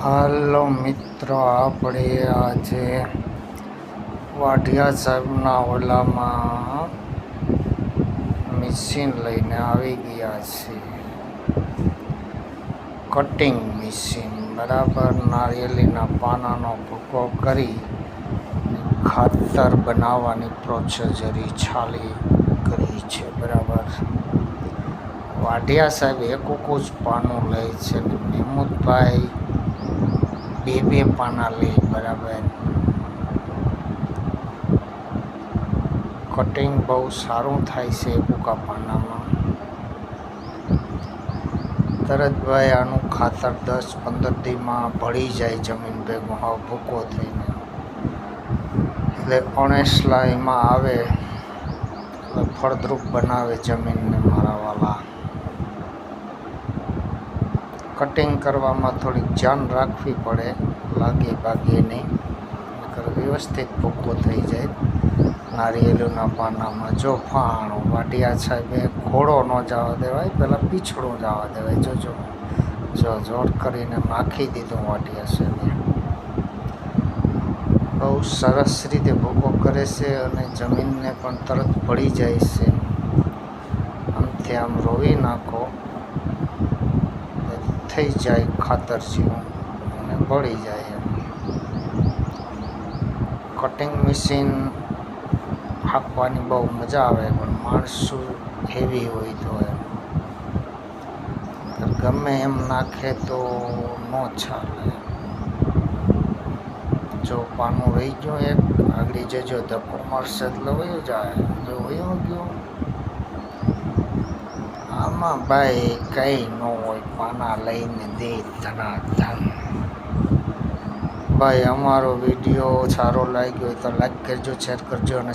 હાલો મિત્રો, આપણે આજે વાઢિયા સાહેબના ઓલામાં મશીન લઈને આવી ગયા છીએ. કટિંગ મશીન બરાબર. નારિયેળીના પાનાનો ભૂકો કરી ખાતર બનાવવાની પ્રોસેજરી ચાલી કરી છે. બરાબર. વાઢિયા સાહેબ એક જ પાનું લે છે, મહેમૂદભાઈ બે પાના લે. બરાબર. કટિંગ બહુ સારું થાય છે એકા પાનામાં. તરત ભાઈ આનું ખાતર 10-15 દીમાં ભળી જાય જમીન ભેગું, હાવ ભૂકો થઈને. એટલે ઓણેસલા એમાં આવે એટલે ફળદ્રુપ બનાવે જમીનને. મારા વાલા, કટિંગ કરવામાં થોડીક ધ્યાન રાખવી પડે, લાગે ભાગે નહીં, વ્યવસ્થિત ભૂકો થઈ જાય. નારિયેળીના પાનામાં જો ફાણો વાઢિયા સાહેબે ઘોડો ન જવા દેવાય, પહેલાં પીછળો જવા દેવાય. જોજો, જો જોર કરીને નાખી દીધું વાઢિયા સાહેબે. બહુ સરસ રીતે ભૂકો કરે છે અને જમીનને પણ તરત ભળી જાય છે. આમથી આમ રોવી નાખો, થઈ જાય ખાતર જેવું અને ભળી જાય. કટિંગ મશીન હાંકવાની બહુ મજા આવે, પણ માણસો હેવી હોય તો ગમે એમ નાખે તો ન ચાલે. જો પાનું રહી ગયું એક, આગળ જજો ધક્કો મારશે એટલે વયો જાય. જો વયો ગયો આમાં ભાઈ કંઈ ન હોય, પાના લઈને દે ધનાધન. ભાઈ અમારો વિડીયો સારો લાગ્યો હોય તો લાઈક કરજો, શેર કરજો અને